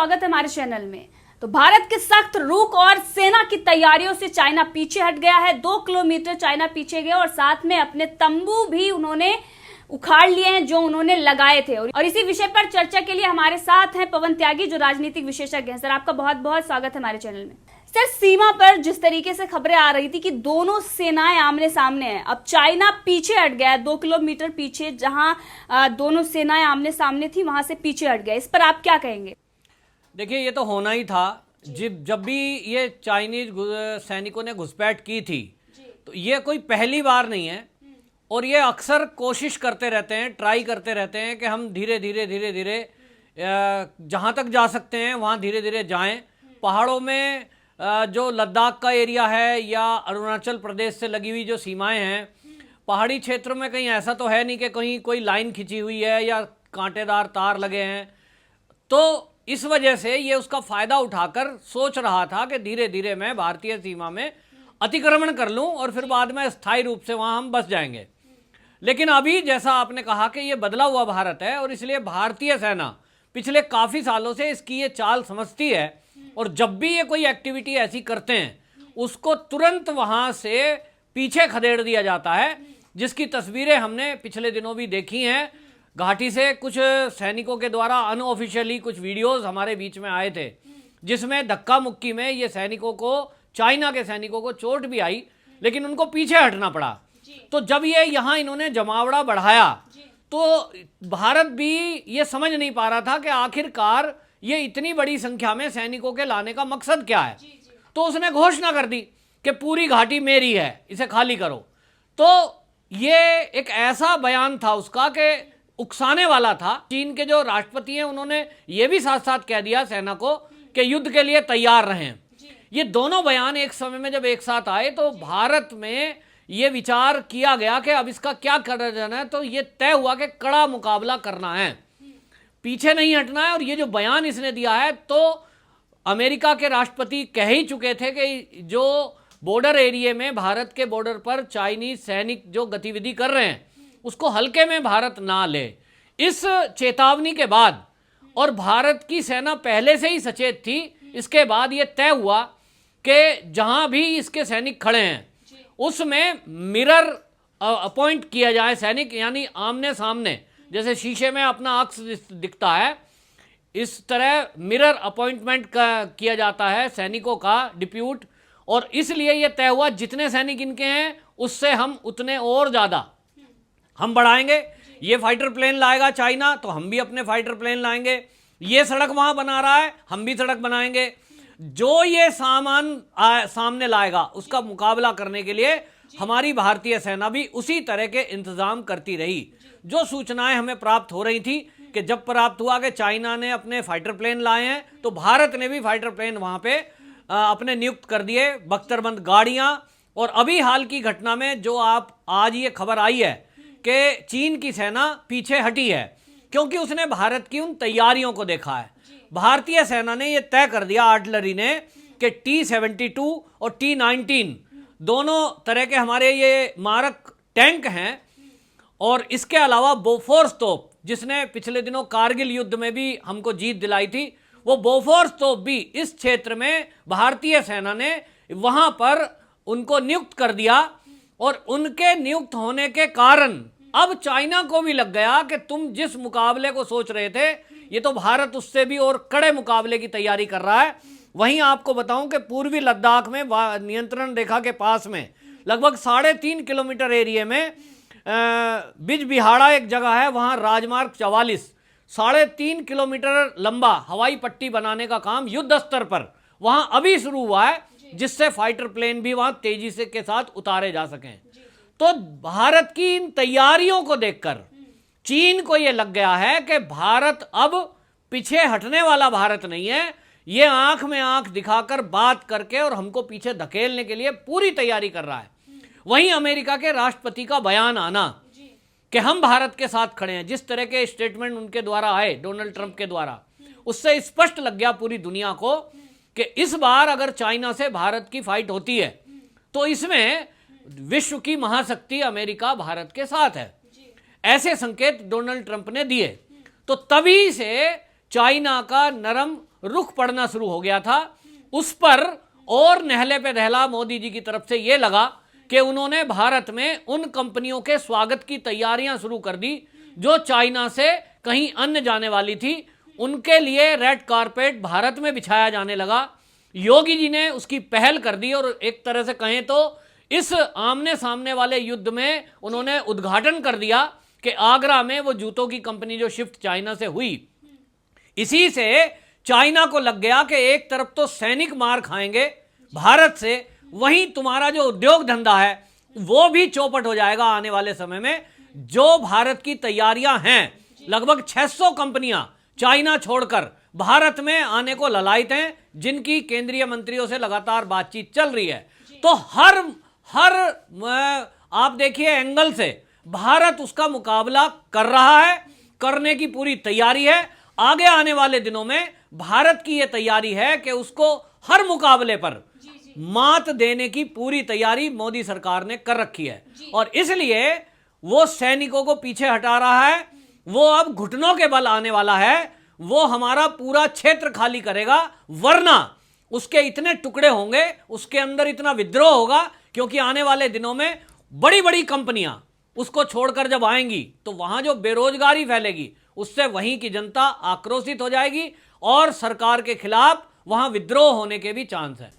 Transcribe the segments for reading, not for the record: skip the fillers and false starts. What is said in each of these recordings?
स्वागत है हमारे चैनल में। तो भारत के सख्त रुख और सेना की तैयारियों से चाइना पीछे हट गया है। 2 किलोमीटर चाइना पीछे गया और साथ में अपने तंबू भी उन्होंने उखाड़ लिए हैं जो उन्होंने लगाए थे। और इसी विषय पर चर्चा के लिए हमारे साथ हैं पवन त्यागी, जो राजनीतिक विशेषज्ञ हैं। सर, आपका बहुत बहुत स्वागत है हमारे चैनल में। सर, सीमा पर जिस तरीके से खबरें आ रही थी कि दोनों सेनाएं आमने सामने हैं, अब चाइना पीछे हट गया है। 2 किलोमीटर पीछे जहां दोनों सेनाएं आमने सामने थी, वहां से पीछे हट गया। इस पर आप क्या कहेंगे? देखिए, ये तो होना ही था। जब भी ये चाइनीज सैनिकों ने घुसपैठ की थी, तो ये कोई पहली बार नहीं है और ये अक्सर कोशिश करते रहते हैं, ट्राई करते रहते हैं कि हम धीरे धीरे जहाँ तक जा सकते हैं वहाँ धीरे धीरे जाएं। पहाड़ों में जो लद्दाख का एरिया है या अरुणाचल प्रदेश से लगी हुई जो सीमाएं हैं, पहाड़ी क्षेत्र में कहीं ऐसा तो है नहीं कि कहीं कोई लाइन खिंची हुई है या कांटेदार तार लगे हैं। तो इस वजह से ये उसका फ़ायदा उठाकर सोच रहा था कि धीरे धीरे मैं भारतीय सीमा में अतिक्रमण कर लूं और फिर बाद में स्थायी रूप से वहाँ हम बस जाएंगे। लेकिन अभी जैसा आपने कहा कि ये बदला हुआ भारत है और इसलिए भारतीय सेना पिछले काफ़ी सालों से इसकी ये चाल समझती है और जब भी ये कोई एक्टिविटी ऐसी करते हैं उसको तुरंत वहाँ से पीछे खदेड़ दिया जाता है, जिसकी तस्वीरें हमने पिछले दिनों भी देखी हैं। घाटी से कुछ सैनिकों के द्वारा अनऑफिशियली कुछ वीडियोस हमारे बीच में आए थे जिसमें धक्का मुक्की में ये सैनिकों को, चाइना के सैनिकों को चोट भी आई, लेकिन उनको पीछे हटना पड़ा। तो जब ये यहाँ इन्होंने जमावड़ा बढ़ाया तो भारत भी ये समझ नहीं पा रहा था कि आखिरकार ये इतनी बड़ी संख्या में सैनिकों के लाने का मकसद क्या है। तो उसने घोषणा कर दी कि पूरी घाटी मेरी है, इसे खाली करो। तो ये एक ऐसा बयान था उसका कि उकसाने वाला था। चीन के जो राष्ट्रपति हैं उन्होंने ये भी साथ साथ कह दिया सेना को कि युद्ध के लिए तैयार रहें। ये दोनों बयान एक समय में जब एक साथ आए तो भारत में ये विचार किया गया कि अब इसका क्या करा जाना है। तो ये तय हुआ कि कड़ा मुकाबला करना है, पीछे नहीं हटना है। और ये जो बयान इसने दिया है, तो अमेरिका के राष्ट्रपति कह ही चुके थे कि जो बॉर्डर एरिया में, भारत के बॉर्डर पर चाइनीज सैनिक जो गतिविधि कर रहे हैं उसको हल्के में भारत ना ले। इस चेतावनी के बाद, और भारत की सेना पहले से ही सचेत थी, इसके बाद ये तय हुआ कि जहां भी इसके सैनिक खड़े हैं उसमें मिरर अपॉइंट किया जाए सैनिक, यानी आमने सामने, जैसे शीशे में अपना अक्स दिखता है, इस तरह मिरर अपॉइंटमेंट किया जाता है सैनिकों का डिप्यूट। और इसलिए यह तय हुआ जितने सैनिक इनके हैं उससे हम उतने और ज़्यादा हम बढ़ाएंगे। ये फाइटर प्लेन लाएगा चाइना तो हम भी अपने फाइटर प्लेन लाएंगे। ये सड़क वहां बना रहा है, हम भी सड़क बनाएंगे। जो ये सामान सामने लाएगा उसका मुकाबला करने के लिए हमारी भारतीय सेना भी उसी तरह के इंतजाम करती रही। जो सूचनाएं हमें प्राप्त हो रही थी कि जब प्राप्त हुआ कि चाइना ने अपने फाइटर प्लेन लाए हैं तो भारत ने भी फाइटर प्लेन वहां पे अपने नियुक्त कर दिए, बख्तरबंद गाड़ियां। और अभी हाल की घटना में जो आप आज ये खबर आई है कि चीन की सेना पीछे हटी है क्योंकि उसने भारत की उन तैयारियों को देखा है। भारतीय सेना ने यह तय कर दिया, आर्टिलरी ने, कि T-72 और T-19 दोनों तरह के हमारे ये मारक टैंक हैं। और इसके अलावा बोफोर्स तोप, जिसने पिछले दिनों कारगिल युद्ध में भी हमको जीत दिलाई थी, वो बोफोर्स तोप भी इस क्षेत्र में भारतीय सेना ने वहां पर उनको नियुक्त कर दिया। और उनके नियुक्त होने के कारण अब चाइना को भी लग गया कि तुम जिस मुकाबले को सोच रहे थे, ये तो भारत उससे भी और कड़े मुकाबले की तैयारी कर रहा है। वहीं आपको बताऊं कि पूर्वी लद्दाख में नियंत्रण रेखा के पास में लगभग 3.5 किलोमीटर एरिया में बिजबिहाड़ा एक जगह है, वहां राजमार्ग 44 3.5 किलोमीटर लंबा हवाई पट्टी बनाने का काम युद्ध स्तर पर वहां अभी शुरू हुआ है, जिससे फाइटर प्लेन भी वहां तेजी से के साथ उतारे जा सकें। तो भारत की इन तैयारियों को देखकर चीन को यह लग गया है कि भारत अब पीछे हटने वाला भारत नहीं है। ये आंख में आंख दिखाकर बात करके और हमको पीछे धकेलने के लिए पूरी तैयारी कर रहा है। वहीं अमेरिका के राष्ट्रपति का बयान आना कि हम भारत के साथ खड़े हैं, जिस तरह के स्टेटमेंट उनके द्वारा आए, डोनाल्ड ट्रंप के द्वारा, उससे स्पष्ट लग गया पूरी दुनिया को कि इस बार अगर चाइना से भारत की फाइट होती है तो इसमें विश्व की महाशक्ति अमेरिका भारत के साथ है। ऐसे संकेत डोनाल्ड ट्रंप ने दिए। तो तभी से चाइना का नरम रुख पड़ना शुरू हो गया था, उस पर और नहले पे दहला मोदी जी की तरफ से यह लगा कि उन्होंने भारत में उन कंपनियों के स्वागत की तैयारियां शुरू कर दी जो चाइना से कहीं अन्य जाने वाली थी। उनके लिए रेड कारपेट भारत में बिछाया जाने लगा। योगी जी ने उसकी पहल कर दी और एक तरह से कहें तो इस आमने सामने वाले युद्ध में उन्होंने उद्घाटन कर दिया कि आगरा में वो जूतों की कंपनी जो शिफ्ट चाइना से हुई, इसी से चाइना को लग गया कि एक तरफ तो सैनिक मार खाएंगे भारत से, वहीं तुम्हारा जो उद्योग धंधा है वो भी चौपट हो जाएगा आने वाले समय में। जो भारत की तैयारियां हैं, लगभग 600 कंपनियां चाइना छोड़कर भारत में आने को ललायत हैं, जिनकी केंद्रीय मंत्रियों से लगातार बातचीत चल रही है। तो हर आप देखिए एंगल से भारत उसका मुकाबला कर रहा है, करने की पूरी तैयारी है। आगे आने वाले दिनों में भारत की यह तैयारी है कि उसको हर मुकाबले पर मात देने की पूरी तैयारी मोदी सरकार ने कर रखी है और इसलिए वो सैनिकों को पीछे हटा रहा है। वो अब घुटनों के बल आने वाला है, वो हमारा पूरा क्षेत्र खाली करेगा, वरना उसके इतने टुकड़े होंगे, उसके अंदर इतना विद्रोह होगा, क्योंकि आने वाले दिनों में बड़ी बड़ी कंपनियां उसको छोड़कर जब आएंगी तो वहां जो बेरोजगारी फैलेगी उससे वहीं की जनता आक्रोशित हो जाएगी और सरकार के खिलाफ वहां विद्रोह होने के भी चांस है।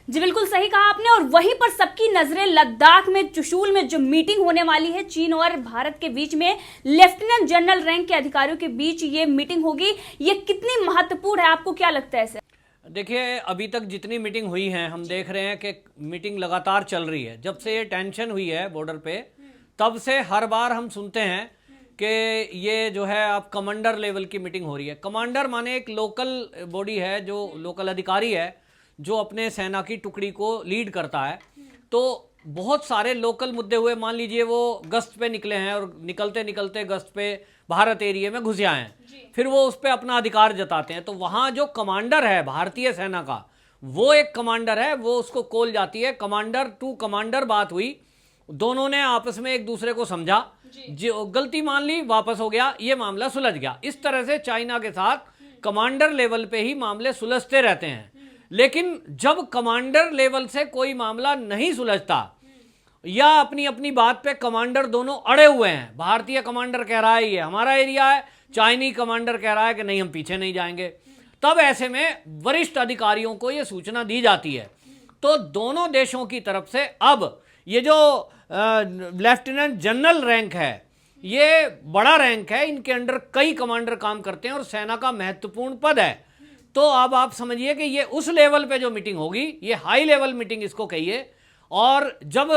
जी बिल्कुल सही कहा आपने। और वहीं पर सबकी नजरें लद्दाख में चुशूल में जो मीटिंग होने वाली है चीन और भारत के बीच में, लेफ्टिनेंट जनरल रैंक के अधिकारियों के बीच ये मीटिंग होगी, ये कितनी महत्वपूर्ण है, आपको क्या लगता है सर? देखिए, अभी तक जितनी मीटिंग हुई है हम देख रहे हैं कि मीटिंग लगातार चल रही है। जब से ये टेंशन हुई है बॉर्डर पे, तब से हर बार हम सुनते हैं कि ये जो है अब कमांडर लेवल की मीटिंग हो रही है। कमांडर माने एक लोकल बॉडी है, जो लोकल अधिकारी है जो अपने सेना की टुकड़ी को लीड करता है। तो बहुत सारे लोकल मुद्दे हुए, मान लीजिए वो गश्त पे निकले हैं और निकलते निकलते गश्त पे भारत एरिया में घुस जाए हैं, फिर वो उस पर अपना अधिकार जताते हैं। तो वहाँ जो कमांडर है भारतीय सेना का, वो एक कमांडर है, वो उसको कॉल जाती है कमांडर टू कमांडर बात हुई, दोनों ने आपस में एक दूसरे को समझा, जो गलती मान ली वापस हो गया, ये मामला सुलझ गया। इस तरह से चाइना के साथ कमांडर लेवल पे ही मामले सुलझते रहते हैं। लेकिन जब कमांडर लेवल से कोई मामला नहीं सुलझता या अपनी अपनी बात पे कमांडर दोनों अड़े हुए हैं, भारतीय कमांडर कह रहा है ये हमारा एरिया है, चाइनी कमांडर कह रहा है कि नहीं हम पीछे नहीं जाएंगे, तब ऐसे में वरिष्ठ अधिकारियों को ये सूचना दी जाती है। तो दोनों देशों की तरफ से अब ये जो लेफ्टिनेंट जनरल रैंक है, ये बड़ा रैंक है, इनके अंडर कई कमांडर काम करते हैं और सेना का महत्वपूर्ण पद है। तो अब आप समझिए कि ये उस लेवल पे जो मीटिंग होगी, ये हाई लेवल मीटिंग इसको कहिए। और जब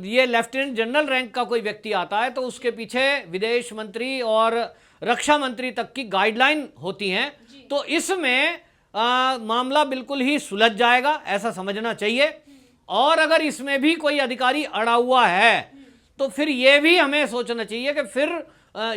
ये लेफ्टिनेंट जनरल रैंक का कोई व्यक्ति आता है तो उसके पीछे विदेश मंत्री और रक्षा मंत्री तक की गाइडलाइन होती हैं। तो इसमें मामला बिल्कुल ही सुलझ जाएगा, ऐसा समझना चाहिए। और अगर इसमें भी कोई अधिकारी अड़ा हुआ है तो फिर ये भी हमें सोचना चाहिए कि फिर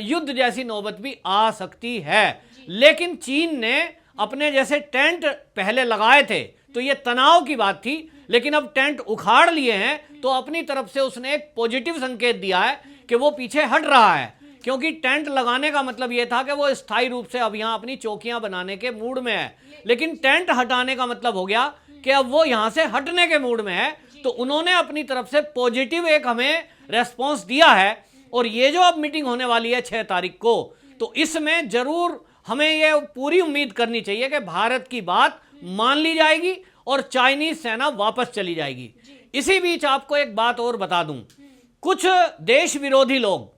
युद्ध जैसी नौबत भी आ सकती है। लेकिन चीन ने अपने जैसे टेंट पहले लगाए थे तो ये तनाव की बात थी, लेकिन अब टेंट उखाड़ लिए हैं तो अपनी तरफ से उसने एक पॉजिटिव संकेत दिया है कि वो पीछे हट रहा है। क्योंकि टेंट लगाने का मतलब ये था कि वो स्थायी रूप से अब यहां अपनी चौकियां बनाने के मूड में है, लेकिन टेंट हटाने का मतलब हो गया कि अब वो यहां से हटने के मूड में है। तो उन्होंने अपनी तरफ से पॉजिटिव एक हमें रेस्पॉन्स दिया है। और ये जो अब मीटिंग होने वाली है 6 तारीख को, तो इसमें जरूर हमें ये पूरी उम्मीद करनी चाहिए कि भारत की बात मान ली जाएगी और चाइनीज सेना वापस चली जाएगी। इसी बीच आपको एक बात और बता दूं, कुछ देश विरोधी लोग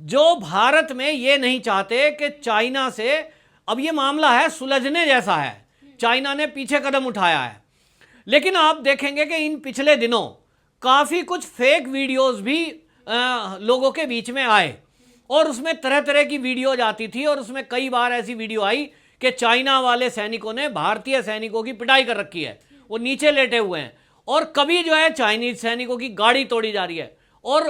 जो भारत में ये नहीं चाहते कि चाइना से, अब ये मामला है सुलझने जैसा है, चाइना ने पीछे कदम उठाया है, लेकिन आप देखेंगे कि इन पिछले दिनों काफी कुछ फेक वीडियोस भी लोगों के बीच में आए और उसमें तरह तरह की वीडियोज आती थी। और उसमें कई बार ऐसी वीडियो आई कि चाइना वाले सैनिकों ने भारतीय सैनिकों की पिटाई कर रखी है, वो नीचे लेटे हुए हैं, और कभी जो है चाइनीज सैनिकों की गाड़ी तोड़ी जा रही है और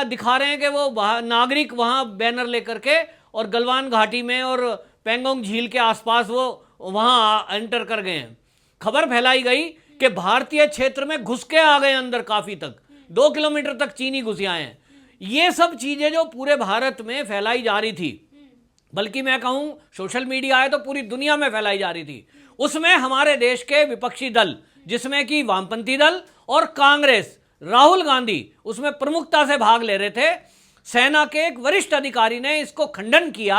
दिखा रहे हैं कि वो नागरिक वहां बैनर लेकर के और गलवान घाटी में और पेंगोंग झील के आसपास वो वहां एंटर कर गए हैं। खबर फैलाई गई कि भारतीय क्षेत्र में घुस के आ गए अंदर, काफी तक 2 किलोमीटर तक चीनी घुस आए हैं। ये सब चीजें जो पूरे भारत में फैलाई जा रही थी, बल्कि मैं कहूं सोशल मीडिया है तो पूरी दुनिया में फैलाई जा रही थी। उसमें हमारे देश के विपक्षी दल, जिसमें कि वामपंथी दल और कांग्रेस, राहुल गांधी उसमें प्रमुखता से भाग ले रहे थे। सेना के एक वरिष्ठ अधिकारी ने इसको खंडन किया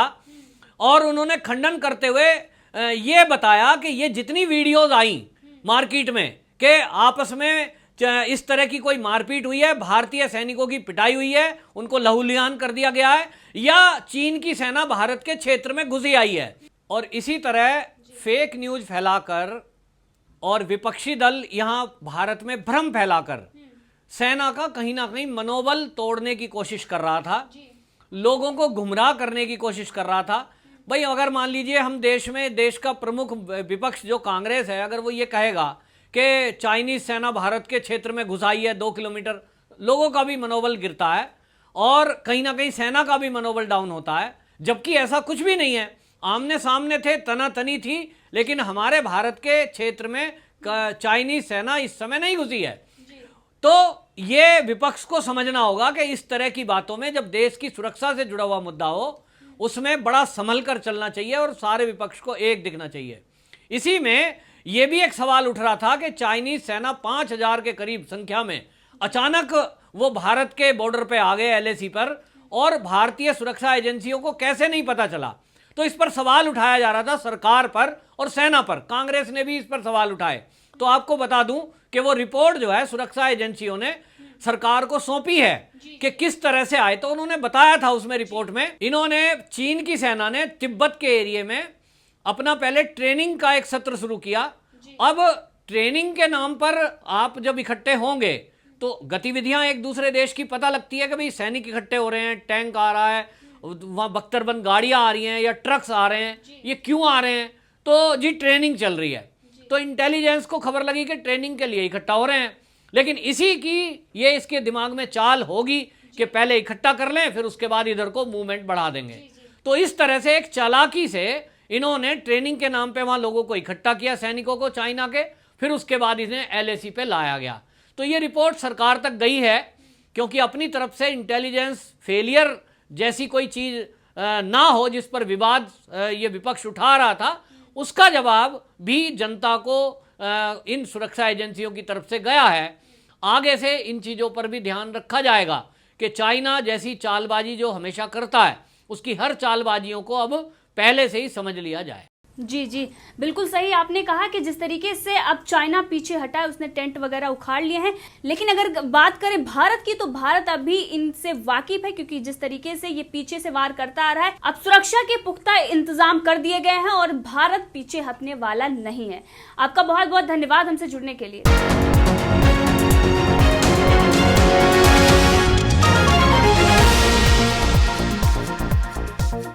और उन्होंने खंडन करते हुए ये बताया कि ये जितनी वीडियोज आई मार्केट में कि आपस में इस तरह की कोई मारपीट हुई है, भारतीय सैनिकों की पिटाई हुई है, उनको लहूलुहान कर दिया गया है, या चीन की सेना भारत के क्षेत्र में घुसी आई है। और इसी तरह फेक न्यूज फैलाकर और विपक्षी दल यहां भारत में भ्रम फैलाकर सेना का कहीं ना कहीं मनोबल तोड़ने की कोशिश कर रहा था, लोगों को गुमराह करने की कोशिश कर रहा था। भाई अगर मान लीजिए हम देश का प्रमुख विपक्ष जो कांग्रेस है, अगर वो ये कहेगा कि चाइनीज सेना भारत के क्षेत्र में घुस आई है 2 किलोमीटर, लोगों का भी मनोबल गिरता है और कहीं ना कहीं सेना का भी मनोबल डाउन होता है, जबकि ऐसा कुछ भी नहीं है। आमने सामने थे, तनातनी थी, लेकिन हमारे भारत के क्षेत्र में चाइनीज सेना इस समय नहीं घुसी है। तो ये विपक्ष को समझना होगा कि इस तरह की बातों में जब देश की सुरक्षा से जुड़ा हुआ मुद्दा हो उसमें बड़ा संभल कर चलना चाहिए और सारे विपक्ष को एक दिखना चाहिए। इसी में यह भी एक सवाल उठ रहा था कि चाइनीज सेना 5000 के करीब संख्या में अचानक वो भारत के बॉर्डर पे आ गए LAC पर, और भारतीय सुरक्षा एजेंसियों को कैसे नहीं पता चला। तो इस पर सवाल उठाया जा रहा था सरकार पर और सेना पर। कांग्रेस ने भी इस पर सवाल उठाए। तो आपको बता दूं कि वो रिपोर्ट जो है सुरक्षा एजेंसियों ने सरकार को सौंपी है कि किस तरह से आए। तो उन्होंने बताया था उसमें रिपोर्ट में, इन्होंने चीन की सेना ने तिब्बत के एरिया में अपना पहले ट्रेनिंग का एक सत्र शुरू किया। अब ट्रेनिंग के नाम पर आप जब इकट्ठे होंगे तो गतिविधियां एक दूसरे देश की पता लगती है कि भाई सैनिक इकट्ठे हो रहे हैं, टैंक आ रहा है, वहां बख्तरबंद गाड़ियां आ रही हैं या ट्रक्स आ रहे हैं, ये क्यों आ रहे हैं? तो जी ट्रेनिंग चल रही है। तो इंटेलिजेंस को खबर लगी कि ट्रेनिंग के लिए इकट्ठा हो रहे हैं, लेकिन इसी की ये इसके दिमाग में चाल होगी कि पहले इकट्ठा कर लें फिर उसके बाद इधर को मूवमेंट बढ़ा देंगे। तो इस तरह से एक चालाकी से इन्होंने ट्रेनिंग के नाम पे वहां लोगों को इकट्ठा किया, सैनिकों को चाइना के, फिर उसके बाद इन्हें LAC पे लाया गया। तो ये रिपोर्ट सरकार तक गई है, क्योंकि अपनी तरफ से इंटेलिजेंस फेलियर जैसी कोई चीज ना हो जिस पर विवाद ये विपक्ष उठा रहा था, उसका जवाब भी जनता को इन सुरक्षा एजेंसियों की तरफ से गया है। आगे से इन चीज़ों पर भी ध्यान रखा जाएगा कि चाइना जैसी चालबाजी जो हमेशा करता है उसकी हर चालबाजियों को अब पहले से ही समझ लिया जाए। जी जी, बिल्कुल सही आपने कहा कि जिस तरीके से अब चाइना पीछे हटा है, उसने टेंट वगैरह उखाड़ लिए हैं। लेकिन अगर बात करें भारत की, तो भारत अभी इनसे वाकिफ है, क्योंकि जिस तरीके से ये पीछे से वार करता आ रहा है, अब सुरक्षा के पुख्ता इंतजाम कर दिए गए हैं और भारत पीछे हटने वाला नहीं है। आपका बहुत बहुत धन्यवाद हमसे जुड़ने के लिए।